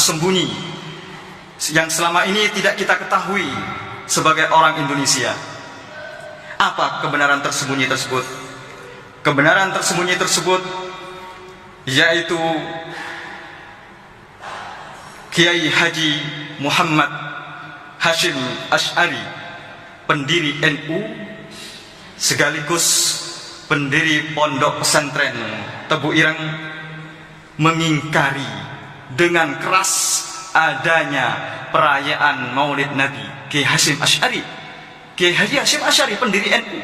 tersembunyi yang selama ini tidak kita ketahui sebagai orang Indonesia. Apa kebenaran tersembunyi tersebut? Kebenaran tersembunyi tersebut yaitu Kiai Haji Muhammad Hashim Asy'ari, pendiri NU sekaligus pendiri Pondok Pesantren Tebu Ireng, mengingkari dengan keras adanya perayaan Maulid Nabi Kiai Hashim Asy'ari. Kiai Haji Hashim Asy'ari, pendiri NU,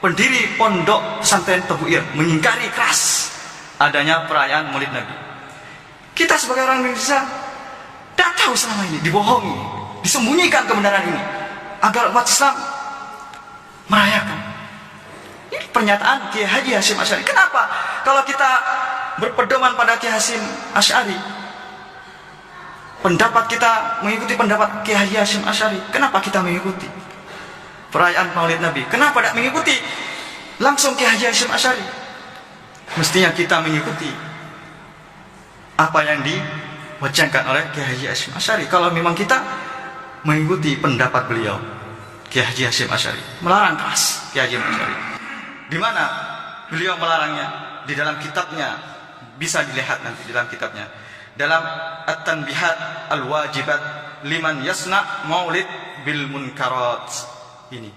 pendiri Pondok Pesantren Tebu Ireng, mengingkari keras adanya perayaan Maulid Nabi. Kita sebagai orang Indonesia tidak tahu selama ini, dibohongi, disembunyikan kebenaran ini agar umat Islam merayakan. Ini pernyataan Kiai Haji Hashim Asy'ari. Kenapa kalau kita berpedoman pada Kiai Hashim Asy'ari, pendapat kita mengikuti pendapat Kiai Haji Hashim Asy'ari, kenapa kita mengikuti perayaan Maulid Nabi? Kenapa tidak mengikuti langsung Kiai Haji Hashim Asy'ari? Mestinya kita mengikuti apa yang diwacanakan oleh Kiai Haji Hashim Asy'ari. Kalau memang kita mengikuti pendapat beliau, Kiai Haji Hashim Asy'ari melarang keras Kiai Haji Asy'ari. Di mana beliau melarangnya? Di dalam kitabnya, bisa dilihat nanti di dalam kitabnya, dalam At-Tanbihat Al-Wajibat Liman Yasna Maulid Bil Munkarat. Ini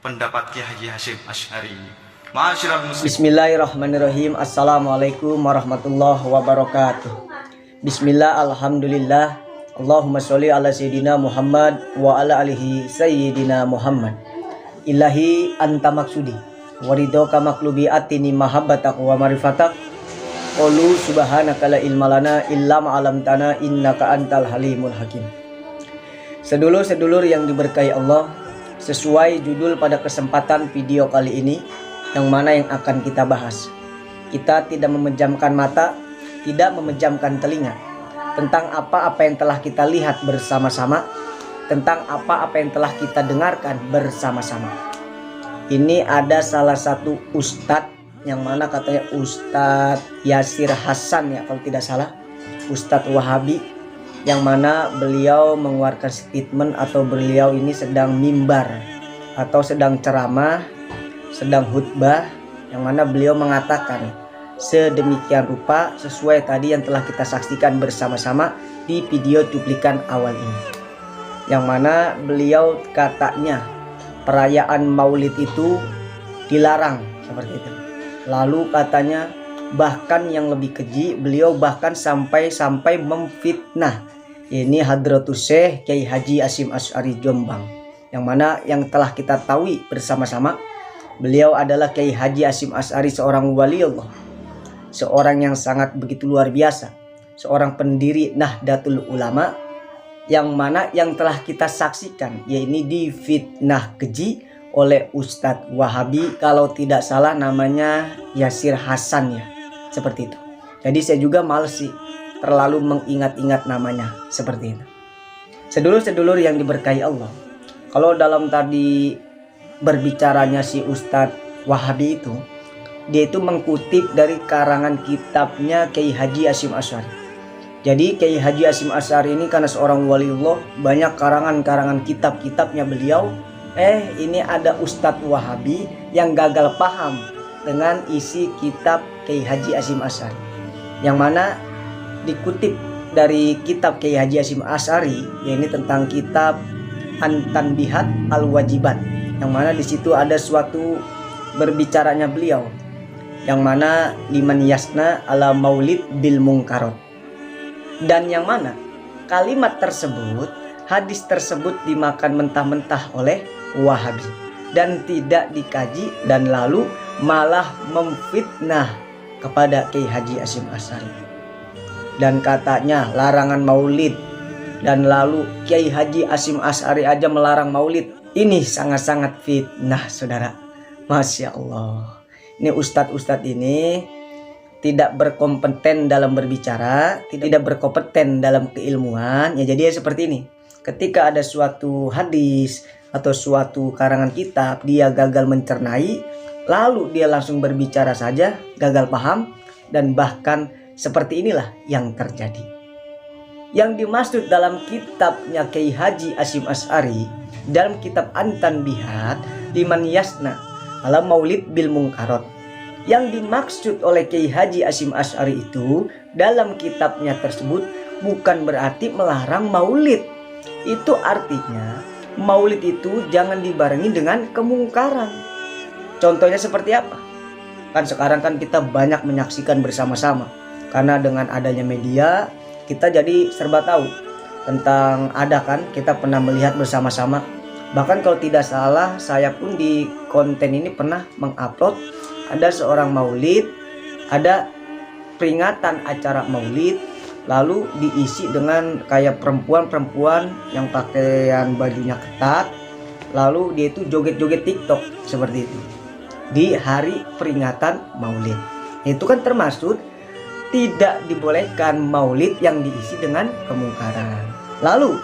pendapat Kiai Haji Hashim Asy'ari. Ma'asyiral muslimin. Bismillahirrahmanirrahim. Assalamualaikum warahmatullahi wabarakatuh. Bismillah, alhamdulillah. Allahumma sholli ala sayyidina Muhammad wa ala alihi sayyidina Muhammad. Ilahi anta maksudi waridoka maklubi atini mahabbatak wa marifatak. Qulu subhanaka la ilma lana illa ma'alamtana innaka antal halimul hakim. Sedulur-sedulur yang diberkahi Allah, sesuai judul pada kesempatan video kali ini, yang mana yang akan kita bahas, kita tidak memejamkan mata, tidak memejamkan telinga, tentang apa-apa yang telah kita lihat bersama-sama, tentang apa-apa yang telah kita dengarkan bersama-sama. Ini ada salah satu ustadz, yang mana katanya Ustadz Yasir Hasan, ya kalau tidak salah, Ustadz Wahabi, yang mana beliau mengeluarkan statement atau beliau ini sedang mimbar atau sedang ceramah, sedang khutbah, yang mana beliau mengatakan sedemikian rupa sesuai tadi yang telah kita saksikan bersama-sama di video cuplikan awal ini, yang mana beliau katanya perayaan Maulid itu dilarang seperti itu. Lalu katanya bahkan yang lebih keji, beliau bahkan sampai memfitnah ini Hadratus Syekh Kiai Haji Hashim Asy'ari Jombang, yang mana yang telah kita tahu bersama-sama, beliau adalah Kiai Haji Hashim Asy'ari, seorang wali Allah, seorang yang sangat begitu luar biasa, seorang pendiri Nahdlatul Ulama, yang mana yang telah kita saksikan yaitu difitnah keji oleh Ustadz Wahabi, kalau tidak salah namanya Yasir Hasan, ya seperti itu. Jadi saya juga males sih terlalu mengingat-ingat namanya seperti itu. Sedulur-sedulur yang diberkahi Allah, kalau dalam tadi berbicaranya si Ustadz Wahabi itu, dia itu mengkutip dari karangan kitabnya Kiai Haji Hashim Asy'ari. Jadi Kiai Haji Hashim Asy'ari ini karena seorang waliullah, banyak karangan-karangan kitab-kitabnya beliau. Ini ada Ustadz Wahabi yang gagal paham dengan isi kitab Kiai Haji Hashim Asy'ari, yang mana dikutip dari kitab Kiai Haji Hashim Asy'ari, yaitu tentang kitab At-Tanbihat Al-Wajibat, yang mana di situ ada suatu berbicaranya beliau, yang mana liman yasna ala maulid bil munkarot, dan yang mana kalimat tersebut, hadis tersebut dimakan mentah-mentah oleh Wahabi dan tidak dikaji, dan lalu malah memfitnah kepada Kiai Haji Hashim Asy'ari, dan katanya larangan maulid, dan lalu Kiai Haji Hashim Asy'ari aja melarang maulid. Ini sangat-sangat fitnah, saudara. Masya Allah, ini ustadz-ustadz ini tidak berkompeten dalam berbicara, tidak berkompeten dalam keilmuan, ya. Jadi seperti ini, ketika ada suatu hadis atau suatu karangan kitab, dia gagal mencernai, lalu dia langsung berbicara saja, gagal paham, dan bahkan seperti inilah yang terjadi. Yang dimaksud dalam kitabnya Kiai Haji Hasyim Asy'ari, dalam kitab An-Tanbihat liman yasna ala maulid bil munkarat, yang dimaksud oleh Kiai Haji Hasyim Asy'ari itu dalam kitabnya tersebut bukan berarti melarang maulid. Itu artinya maulid itu jangan dibarengi dengan kemungkaran. Contohnya seperti apa? Kan sekarang kan kita banyak menyaksikan bersama-sama, karena dengan adanya media kita jadi serba tahu tentang kita pernah melihat bersama-sama. Bahkan kalau tidak salah saya pun di konten ini pernah mengupload ada seorang maulid, ada peringatan acara maulid, lalu diisi dengan kayak perempuan-perempuan yang pakaian bajunya ketat, lalu dia itu joget-joget TikTok seperti itu di hari peringatan maulid. Itu kan termasuk tidak dibolehkan maulid yang diisi dengan kemungkaran. Lalu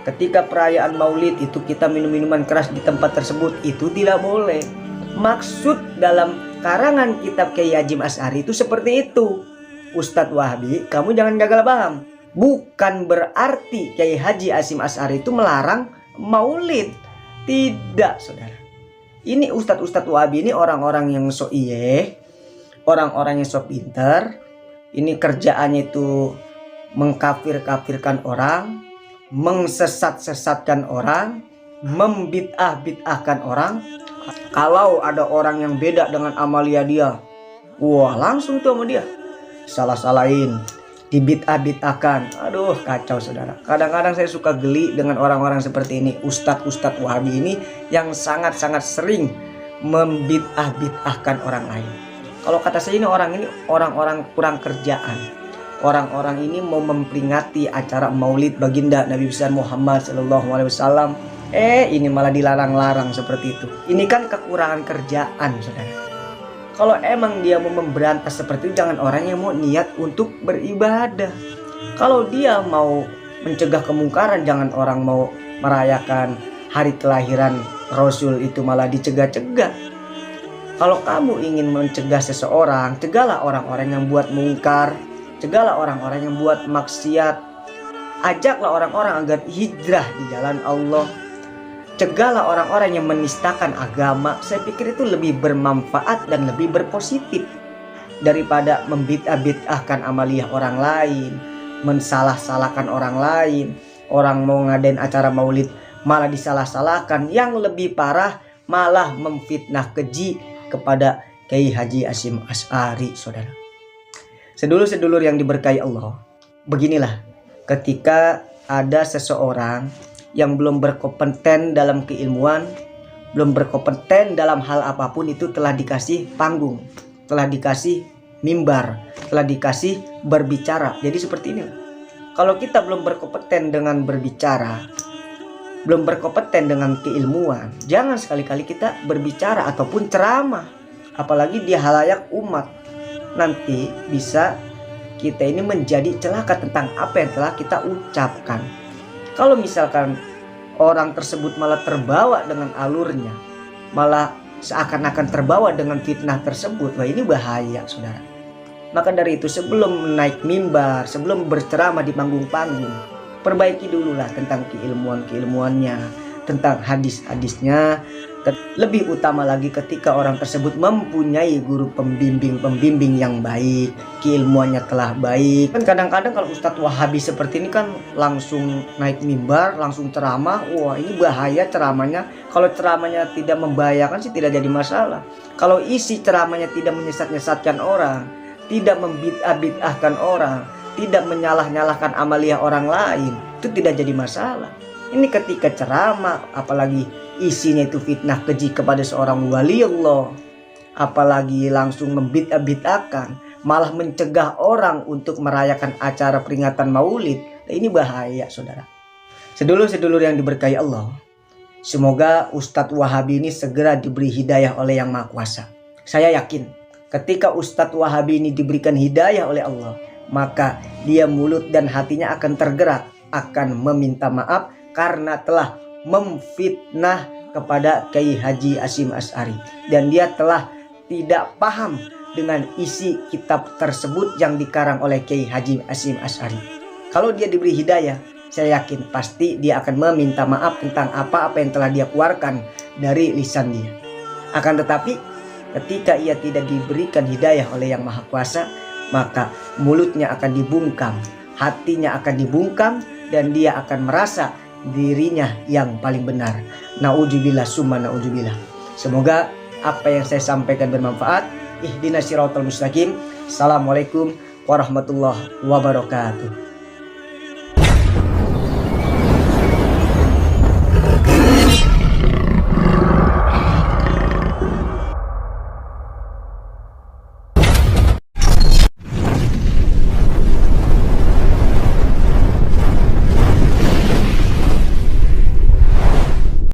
ketika perayaan maulid itu kita minum minuman keras di tempat tersebut, itu tidak boleh. Maksud dalam karangan kitab Kiai Hasyim Asy'ari itu seperti itu. Ustadz Wahabi, kamu jangan gagal paham. Bukan berarti Kiai Haji Hasyim Asy'ari itu melarang maulid. Tidak, saudara. Ini ustadz-ustadz Wahabi ini orang-orang yang so iye, orang-orang yang so pinter. Ini kerjaannya itu mengkafir-kafirkan orang, mengsesat-sesatkan orang, membid'ah-bid'ahkan orang. Kalau ada orang yang beda dengan amalia dia, wah langsung tuh sama dia salah-salahin, dibid'ah-bid'ahkan. Aduh kacau saudara. Kadang-kadang saya suka geli dengan orang-orang seperti ini, ustadz-ustadz Wahabi ini yang sangat-sangat sering membid'ah-bid'ahkan orang lain. Kalau kata saya ini orang-orang kurang kerjaan. Orang-orang ini mau memperingati acara maulid baginda Nabi besar Muhammad SAW. Ini malah dilarang-larang seperti itu. Ini kan kekurangan kerjaan, saudara. Kalau emang dia mau memberantas seperti itu, jangan orang yang mau niat untuk beribadah. Kalau dia mau mencegah kemungkaran, jangan orang mau merayakan hari kelahiran Rasul itu malah dicegah-cegah. Kalau kamu ingin mencegah seseorang, cegahlah orang-orang yang buat mungkar, cegahlah orang-orang yang buat maksiat, ajaklah orang-orang agar hijrah di jalan Allah, cegahlah orang-orang yang menistakan agama. Saya pikir itu lebih bermanfaat dan lebih berpositif daripada membid'ah-bid'ahkan amaliyah orang lain, mensalah-salahkan orang lain. Orang mau ngadain acara maulid malah disalah-salahkan, yang lebih parah malah memfitnah keji kepada Kiai Haji Hasyim Asy'ari, saudara. Sedulur-sedulur yang diberkahi Allah, beginilah ketika ada seseorang yang belum berkompeten dalam keilmuan, belum berkompeten dalam hal apapun, itu telah dikasih panggung, telah dikasih mimbar, telah dikasih berbicara. Jadi seperti ini. Kalau kita belum berkompeten dengan berbicara, belum berkompeten dengan keilmuan, jangan sekali-kali kita berbicara ataupun ceramah, apalagi di halayak umat. Nanti bisa kita ini menjadi celaka tentang apa yang telah kita ucapkan. Kalau misalkan orang tersebut malah terbawa dengan alurnya, malah seakan-akan terbawa dengan fitnah tersebut, wah ini bahaya, saudara. Maka dari itu, sebelum naik mimbar, sebelum berceramah di panggung-panggung, perbaiki dululah tentang keilmuannya, tentang hadis-hadisnya. Lebih utama lagi ketika orang tersebut mempunyai guru pembimbing yang baik, keilmuannya telah baik. Kan kadang-kadang kalau Ustadz Wahabi seperti ini kan langsung naik mimbar, langsung ceramah. Wah ini bahaya ceramahnya. Kalau ceramahnya tidak membahayakan sih tidak jadi masalah. Kalau isi ceramahnya tidak menyesat-nyesatkan orang, tidak membid'ah-bid'ahkan orang, tidak menyalah-nyalahkan amaliyah orang lain, itu tidak jadi masalah. Ini ketika ceramah, apalagi isinya itu fitnah keji kepada seorang wali Allah, apalagi langsung membid'ah-bid'ahkan, malah mencegah orang untuk merayakan acara peringatan maulid, ini bahaya, saudara. Sedulur-sedulur yang diberkahi Allah, semoga Ustadz Wahabi ini segera diberi hidayah oleh Yang Maha Kuasa. Saya yakin ketika Ustadz Wahabi ini diberikan hidayah oleh Allah, maka dia mulut dan hatinya akan tergerak, akan meminta maaf karena telah memfitnah kepada Kiai Haji Hasyim Asy'ari, dan dia telah tidak paham dengan isi kitab tersebut yang dikarang oleh Kiai Haji Hasyim Asy'ari. Kalau dia diberi hidayah, saya yakin pasti dia akan meminta maaf tentang apa-apa yang telah dia keluarkan dari lisan dia. Akan tetapi ketika ia tidak diberikan hidayah oleh Yang Maha Kuasa, maka mulutnya akan dibungkam, hatinya akan dibungkam, dan dia akan merasa dirinya yang paling benar. Na'udzubillah summa na'udzubillah. Semoga apa yang saya sampaikan bermanfaat. Ihdinas siratal mustaqim. Assalamualaikum warahmatullahi wabarakatuh.